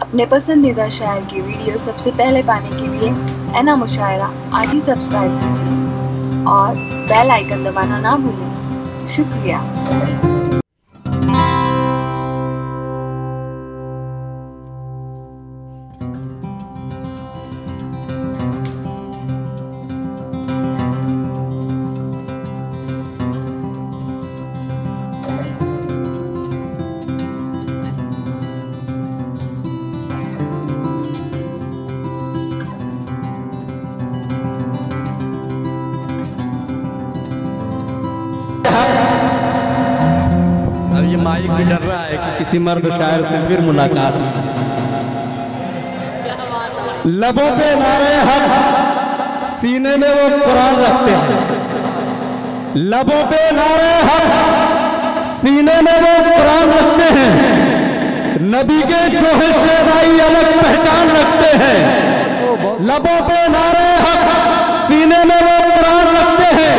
अपने पसंदीदा शायर की वीडियो सबसे पहले पाने के लिए एना मुशायरा आज ही सब्सक्राइब कीजिए और बेल आइकन दबाना ना भूलें। शुक्रिया। अब ये माइक भी डर रहा है कि किसी मर्द शायर से फिर मुलाकात। लबों पे नारे हक, सीने में वो कुरान रखते हैं। लबों पे नारे हक, सीने में वो कुरान रखते हैं। नबी के जो है शेराई अलग पहचान रखते हैं। लबों पे नारे हक, सीने में वो कुरान रखते हैं।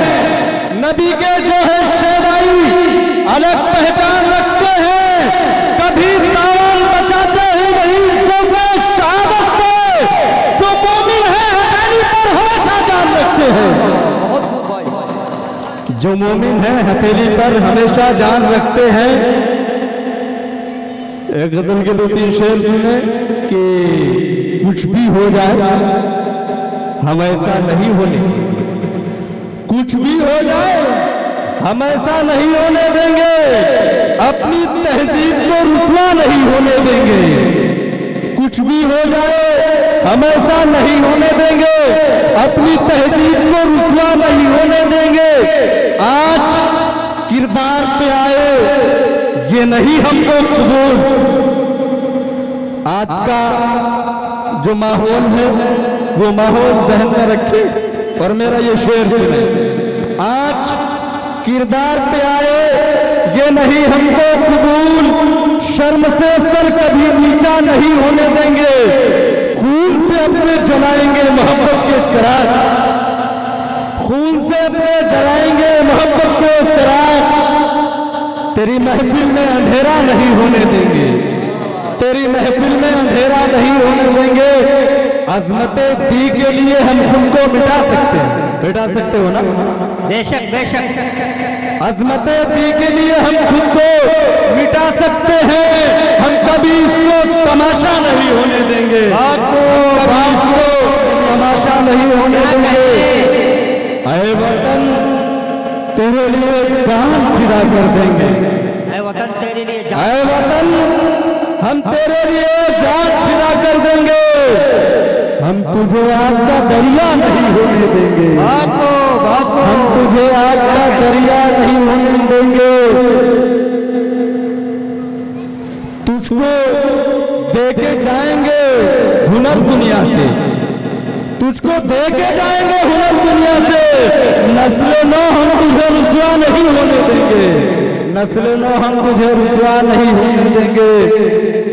नबी के जो है शेराई अलग पहचान रखते हैं। कभी तावान बचाते हैं वही सुबह शहादत से, जो मोमिन है हथेली पर हमेशा जान रखते हैं। बहुत खूब भाई। जो मोमिन है हथेली पर हमेशा जान रखते हैं। एक गजल के 2-3 शेर सुने कि कुछ भी हो जाए हम ऐसा नहीं होने, कुछ भी हो जाए हम ऐसा नहीं होने देंगे, अपनी तहजीब को रुसवा नहीं होने देंगे। कुछ भी हो जाए हम ऐसा नहीं होने देंगे, अपनी तहजीब को रुसवा नहीं होने देंगे। आज किरदार पे आए ये नहीं हमको कबूल। आज का जो माहौल है वो माहौल जहन में रखे और मेरा ये शेर सुने। आज किरदार पे आए ये नहीं हमको कबूल, शर्म से सर कभी नीचा नहीं होने देंगे। खून से अपने जलाएंगे मोहब्बत के चिराग, खून से अपने जलाएंगे मोहब्बत के चिराग। तेरी महफिल में अंधेरा नहीं होने देंगे, तेरी महफिल में अंधेरा नहीं होने देंगे। अजमते दी के लिए हम खुद को मिटा सकते हैं, मिटा सकते हो ना? बेशक बेशक। अजमते दी के लिए हम खुद को मिटा सकते हैं। हम कभी इसको तमाशा नहीं होने देंगे, कभी इसको तमाशा नहीं होने देंगे। ऐ वतन तेरे लिए जान फिदा कर देंगे, ऐ वतन तेरे लिए, ऐ वतन हम तेरे लिए जान फिदा कर देंगे। हम तुझे आग का दरिया नहीं होने देंगे, हम तुझे आग का दरिया नहीं होने देंगे। तुझको देके जाएंगे हुनर दुनिया से, तुझको देके जाएंगे हुनर दुनिया से। नस्ल नो हम तुझे रुसवा नहीं होने देंगे, नस्ल नो हम तुझे रुसवा नहीं होने देंगे।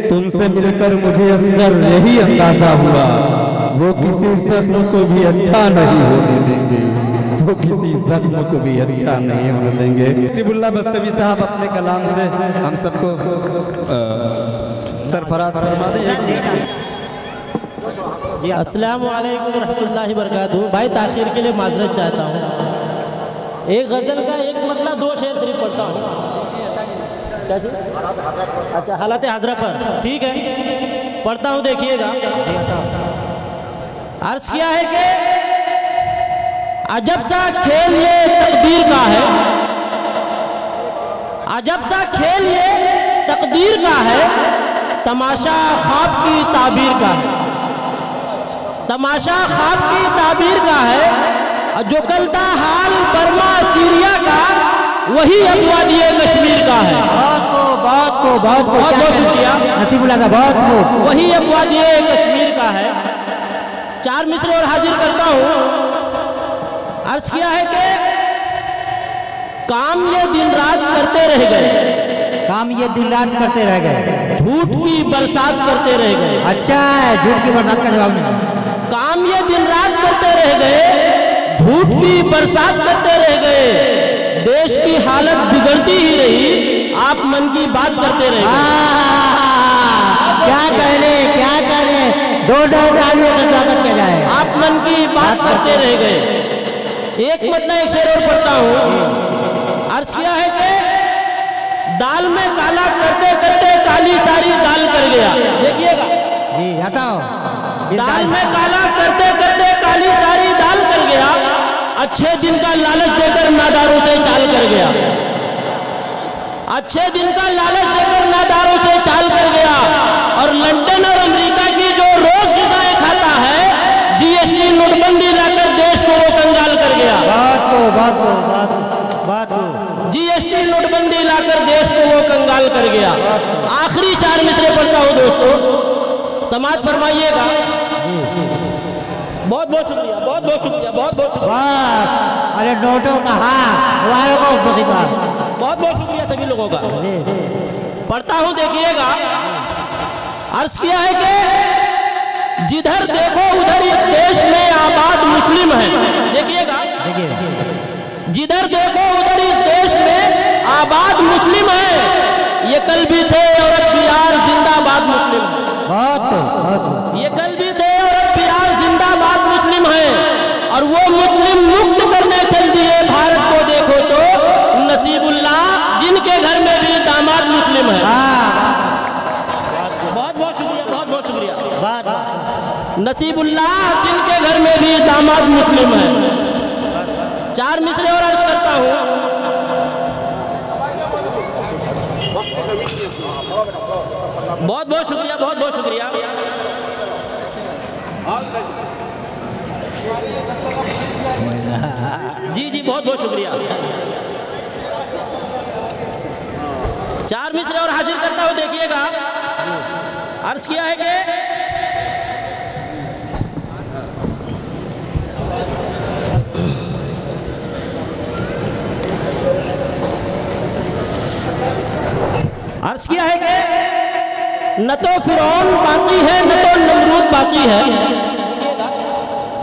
तुमसे मिलकर मुझे असगर यही अंदाजा हुआ, वो किसी जख्म को भी अच्छा नहीं होने देंगे, वो किसी जख्म को भी अच्छा नहीं होने देंगे। नसीबुल्लाह बस्तवी साहब अपने कलाम से हम सबको सरफराज फरमा दें। अस्सलाम वालेकुम रहमतुल्लाहि बरकातहू। भाई ताखिर के लिए माजरत चाहता हूँ। एक गज़ल का एक मतलब 2 शेर सिर्फ पढ़ता हूँ। क्या चीज़? अच्छा, हालत हाजरा पर, ठीक है, पढ़ता हूँ, देखिएगा। अर्ज किया है कि अजब सा खेल ये तकदीर का है, अजब सा खेल ये तकदीर का है, तमाशा ख्वाब की ताबीर का है, तमाशा ख्वाब की ताबीर का है। जो कलता हाल बर्मा सीरिया का, वही अबवादी कश्मीर का है। बहुत शुक्रिया नसीबुल्लाह का, बहुत वही अबवादी कश्मीर का है। 4 मिसरे और हाजिर करता हूं। अर्ज किया है कि काम ये दिन रात करते रह गए, काम ये दिन रात करते रह गए, झूठ की बरसात करते रह गए। अच्छा है, झूठ की बरसात का जवाब नहीं। काम ये दिन रात करते रह गए, झूठ की बरसात करते रह गए। देश की हालत बिगड़ती ही रही, आप मन की बात करते रहे। क्या कहने, क्या जोरदार तालियों से स्वागत किया जाए। आप मन की बात करते रह गए। एक मतलब एक शेर और पढ़ता हूँ। अर्ज किया है कि दाल में काला करते करते काली सारी दाल कर गया। देखिएगा जी, बताओ। दाल में काला करते करते काली सारी दाल कर गया। अच्छे दिन का लालच देकर नादारों से चाल कर गया। अच्छे दिन का लालच देकर नादारों से चाल कर गया। और लंदन और अमेरिका की जो रोज ग़िज़ाएं खाता है, जीएसटी नोटबंदी लाकर देश को वो कंगाल कर गया। बात को जीएसटी नोटबंदी लाकर देश को वो कंगाल कर गया। आखिरी 4 मिसरे पढ़ता हूँ दोस्तों, समाज फरमाइएगा। बहुत बहुत शुक्रिया, बहुत बहुत शुक्रिया, बहुत बहुत शुक्रिया। अरे नोटों का वालों को बहुत बहुत शुक्रिया सभी लोगों का। पढ़ता हूं, देखिएगा। अर्ज किया है कि जिधर देखो उधर इस देश में आबाद मुस्लिम है। देखिएगा, जिधर देखो उधर इस देश में आबाद मुस्लिम है। ये कल भी थे और अब भी यार जिंदाबाद मुस्लिम है। ये कल भी थे और अब भी यार जिंदाबाद मुस्लिम है। और वो मुस्लिम मुक्त करने चल दिए भारत को। देखो तो नसीबुल्लाह जिनके घर में भी दामाद मुस्लिम है। बहुत बहुत शुक्रिया, बहुत बहुत शुक्रिया। नसीबुल्लाह जिनके घर में भी दामाद मुस्लिम है। 4 मिसरे और अर्ज करता हूँ। बहुत बहुत शुक्रिया, बहुत बहुत शुक्रिया। जी जी, बहुत बहुत शुक्रिया। 4 मिसरे और हाजिर करता हूं, देखिएगा। अर्ज किया है कि अर्ज किया है कि न तो फिरौन बाकी है न तो नमरूद बाकी है।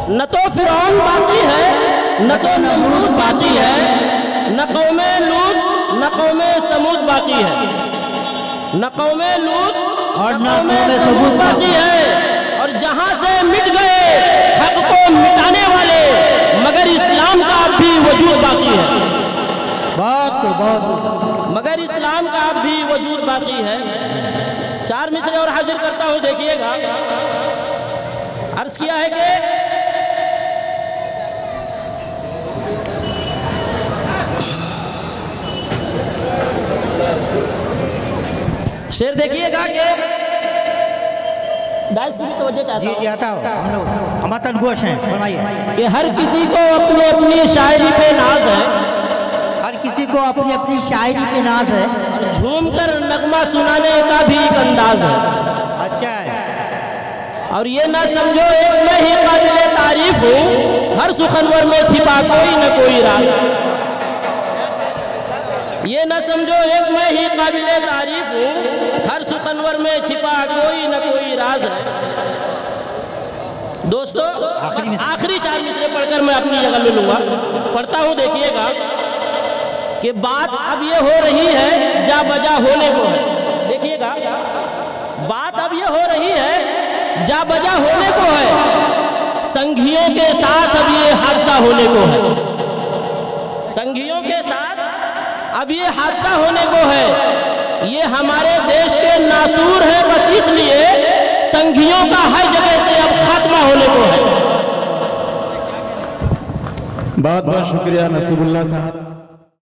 न तो फिरौन बाकी है न तो नमरूद बाकी है। न कौमे लूत न कौमे समूद बाकी है। न कौमे लूत और न कौमे समूद बाकी है। और जहां से मिट गए हक को मिटाने वाले, मगर इस्लाम का अब भी वजूद बाकी है। मगर इस्लाम का अब भी वजूद बाकी है। 4 मिसरे और हाजिर करता हूं, देखिएगा। अर्ज किया है कि शेर देखिएगा कि डाइस की भी तवज्जो चाहता हूं। जी आता हो, हम लोग हमारा गोश हैं, फरमाइए। कि हर किसी को अपनी अपनी शायरी पे नाज है। हर किसी को अपनी अपनी शायरी पे नाज है। झूमकर नगमा सुनाने का भी एक अंदाज है। अच्छा है। और ये ना समझो एक मैं ही काबिले तारीफ हूँ, हर सुखनवर में छिपा कोई न कोई राज। ये ना समझो एक मैं ही काबिले तारीफ हूँ, हर सुखनवर में छिपा कोई न कोई राज है। दोस्तों, आखिरी 4 मिसरे पढ़कर मैं अपनी जगह ले लूंगा। पढ़ता हूँ, देखिएगा कि बात अब ये हो रही है जा बजा होने को है। देखिएगा, बात अब ये हो रही है जा बजा होने को है। संघियों के साथ अब ये हादसा होने को है। संघियों के साथ अब ये हादसा होने को है। ये हमारे देश के नासूर हैं, बस इसलिए संघियों का हर जगह से अब खात्मा होने को है। बहुत बहुत शुक्रिया नसीबुल्लाह साहब।